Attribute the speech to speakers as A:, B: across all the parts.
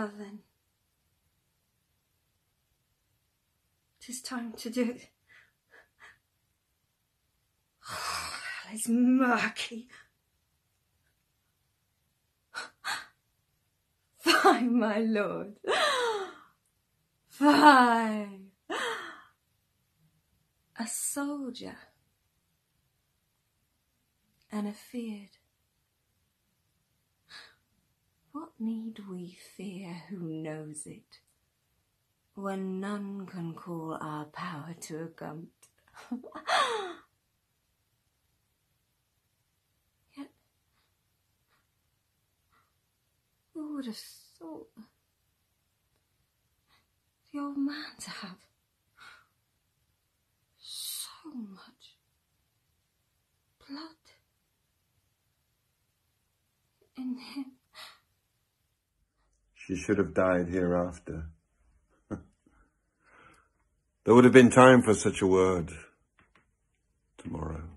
A: Now then, 'tis time to do it. It's murky. Fie, my lord. Fie. A soldier and afeard. What need we fear who knows it, when none can call our power to account? Yet, who would have thought the old man to have so much blood in him?
B: She should have died hereafter. There would have been time for such a word. Tomorrow.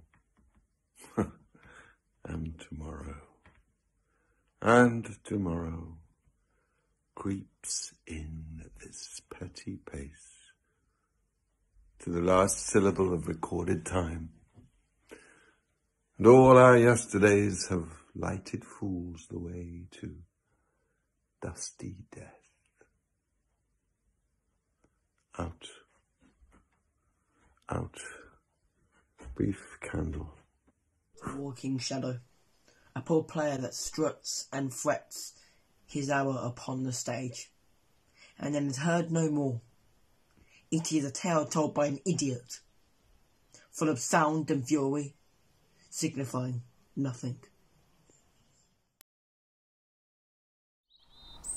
B: And tomorrow. And tomorrow creeps in at this petty pace to the last syllable of recorded time. And all our yesterdays have lighted fools the way to dusty death. Out, out, brief candle.
C: A walking shadow, a poor player that struts and frets his hour upon the stage, and then is heard no more. It is a tale told by an idiot, full of sound and fury, signifying nothing.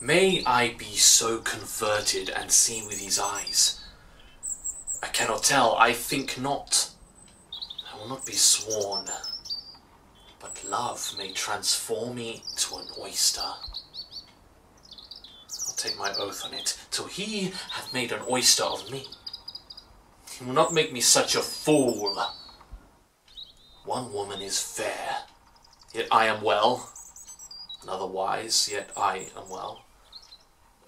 D: May I be so converted and seen with his eyes? I cannot tell, I think not. I will not be sworn, but love may transform me to an oyster. I'll take my oath on it, till he hath made an oyster of me. He will not make me such a fool. One woman is fair, yet I am well. Another wise, yet I am well.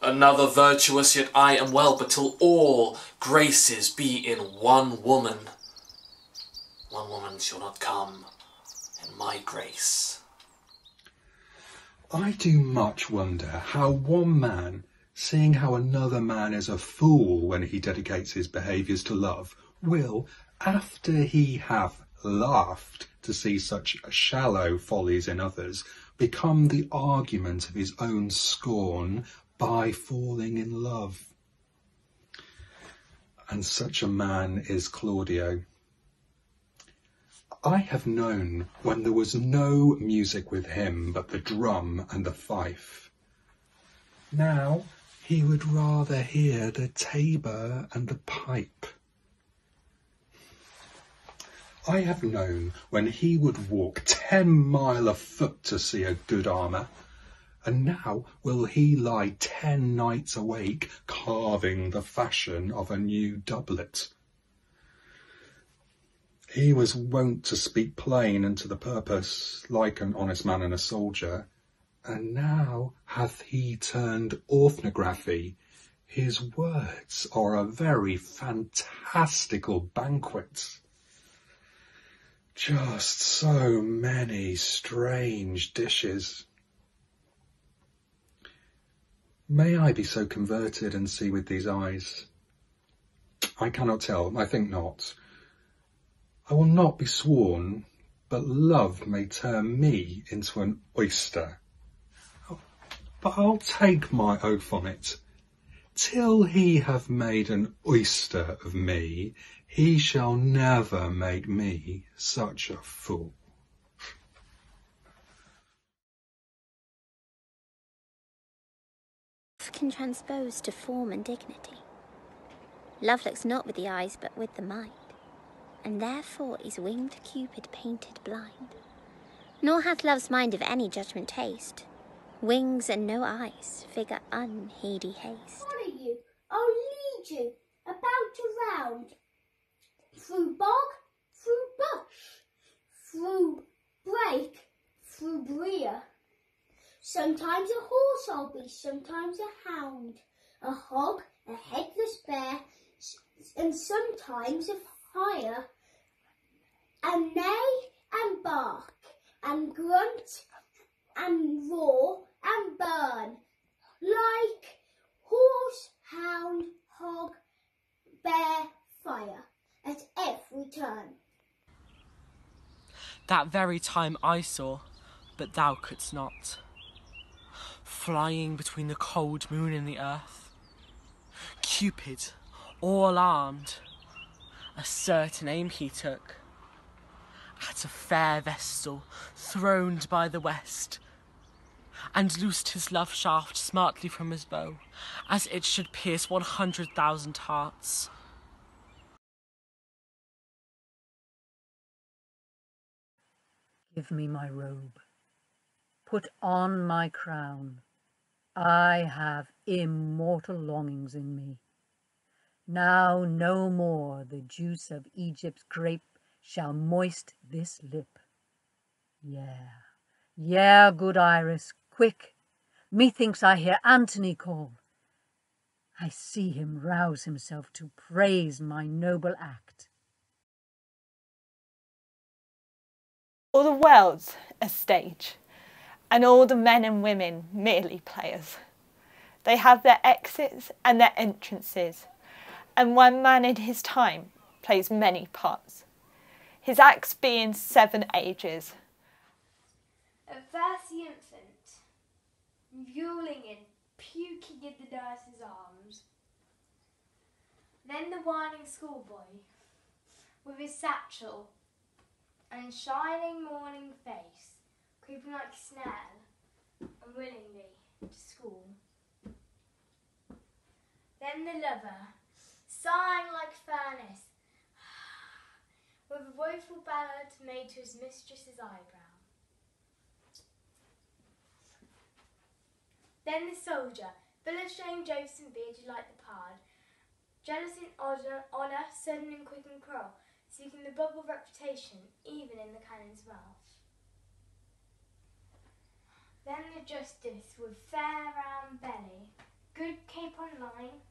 D: Another virtuous, yet I am well, but till all graces be in one woman shall not come in my grace.
E: I do much wonder how one man, seeing how another man is a fool when he dedicates his behaviours to love, will, after he have laughed to see such shallow follies in others, become the argument of his own scorn by falling in love. And such a man is Claudio. I have known when there was no music with him but the drum and the fife. Now he would rather hear the tabor and the pipe. I have known when he would walk 10 mile afoot to see a good armour, and now will he lie 10 nights awake carving the fashion of a new doublet. He was wont to speak plain and to the purpose, like an honest man and a soldier, and now hath he turned orthography. His words are a very fantastical banquet. Just so many strange dishes. May I be so converted and see with these eyes? I cannot tell, I think not. I will not be sworn, but love may turn me into an oyster. But I'll take my oath on it. Till he have made an oyster of me, he shall never make me such a fool.
F: Can transpose to form and dignity. Love looks not with the eyes but with the mind, and therefore is winged Cupid painted blind. Nor hath love's mind of any judgment taste, wings and no eyes, figure unheedy haste.
G: Follow you, I'll lead you about around, through bog, through bush, through brake, through brier. Sometimes a horse I'll be, sometimes a hound, a hog, a headless bear, and sometimes a fire, and neigh and bark, and grunt, and roar, and burn, like horse, hound, hog, bear, fire, at every turn.
H: That very time I saw, but thou couldst not, flying between the cold moon and the earth, Cupid, all armed, a certain aim he took, at a fair vestal throned by the west, and loosed his love shaft smartly from his bow, as it should pierce 100,000 hearts.
I: Give me my robe, put on my crown. I have immortal longings in me. Now no more the juice of Egypt's grape shall moist this lip. Yeah, good Iris, quick, methinks I hear Antony call. I see him rouse himself to praise my noble act.
J: All the world's a stage, and all the men and women merely players. They have their exits and their entrances, and one man in his time plays many parts, his acts being 7 ages.
K: At first the infant, mewling and puking in the nurse's arms. Then the whining schoolboy, with his satchel and shining morning face, creeping like a snail, unwillingly to school. Then the lover, sighing like furnace, with a woeful ballad made to his mistress's eyebrow. Then the soldier, full of shame, jokes and bearded like the pard, jealous in honour, sudden and quick and cruel, seeking the bubble reputation even in the cannon's mouth. Then the justice with fair round belly, good cape on line,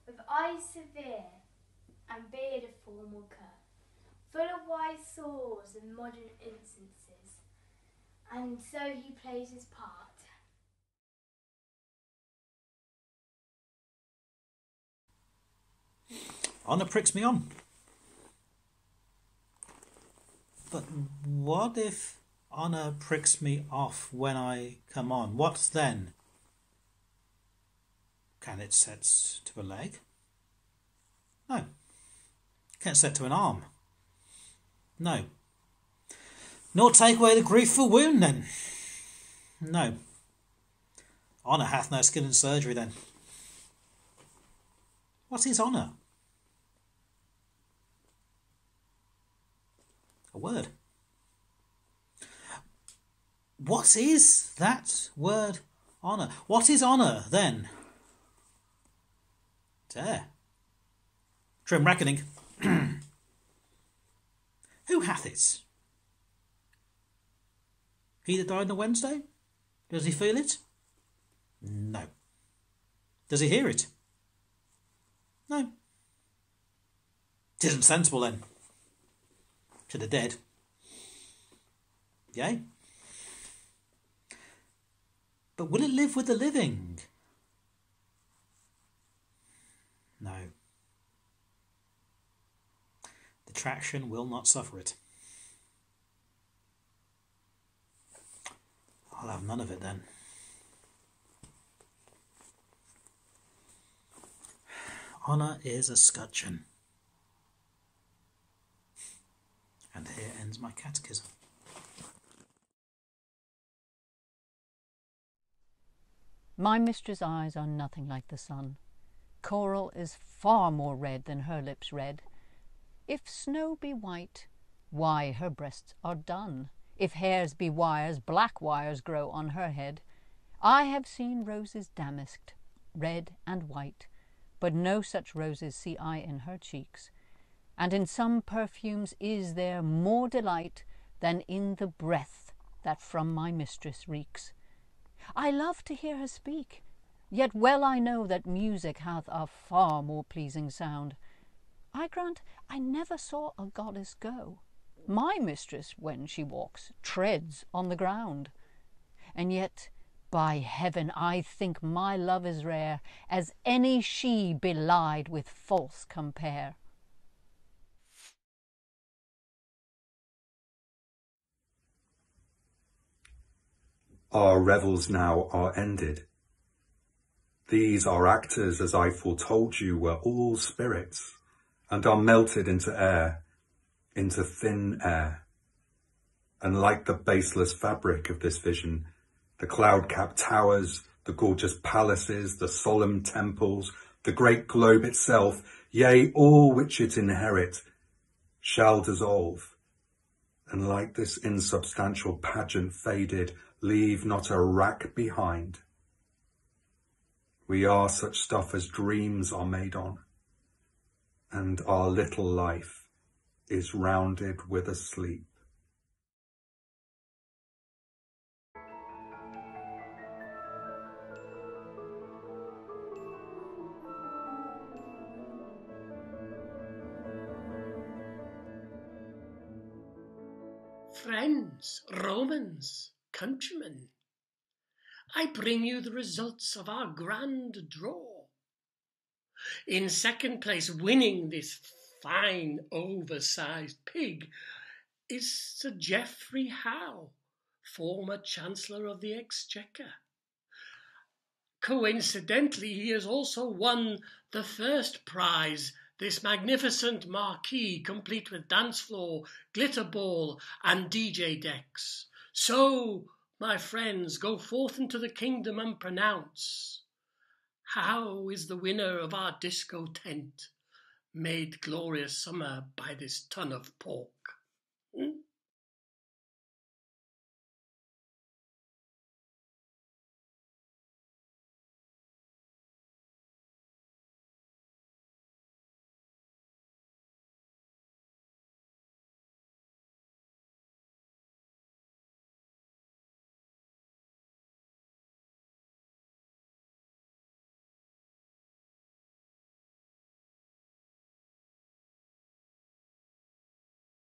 K: with eyes severe and beard of formal cut, full of wise saws and modern instances, and so he plays his part.
L: Honour pricks me on. But what if honour pricks me off when I come on? What then? Can it set to a leg? No. Can it set to an arm? No. Nor take away the grief for wound then? No. Honour hath no skill in surgery then. What is honour? A word. What is that word honour? What is honour then? Dare. Trim reckoning. Who hath it? He that died on a Wednesday? Does he feel it? No. Does he hear it? No. 'Tisn't sensible then. To the dead. Yea. But will it live with the living? No. The traction will not suffer it. I'll have none of it then. Honour is a scutcheon. And here ends my catechism.
I: My mistress' eyes are nothing like the sun. Coral is far more red than her lips red. If snow be white, why her breasts are dun. If hairs be wires, black wires grow on her head. I have seen roses damasked, red and white, but no such roses see I in her cheeks. And in some perfumes is there more delight than in the breath that from my mistress reeks. I love to hear her speak, yet well I know that music hath a far more pleasing sound. I grant I never saw a goddess go. My mistress, when she walks, treads on the ground. And yet, by heaven, I think my love is rare, as any she belied with false compare.
E: Our revels now are ended. These our actors, as I foretold you, were all spirits, and are melted into air, into thin air. And like the baseless fabric of this vision, the cloud-capped towers, the gorgeous palaces, the solemn temples, the great globe itself, yea, all which it inherit, shall dissolve, and like this insubstantial pageant faded, leave not a rack behind. We are such stuff as dreams are made on, and our little life is rounded with a sleep.
M: Friends, Romans, countrymen, I bring you the results of our grand draw. In second place, winning this fine oversized pig, is Sir Geoffrey Howe, former Chancellor of the Exchequer. Coincidentally, he has also won the first prize, this magnificent marquee, complete with dance floor, glitter ball, and DJ decks. So, my friends, go forth into the kingdom and pronounce, how is the winner of our disco tent made glorious summer by this ton of pork?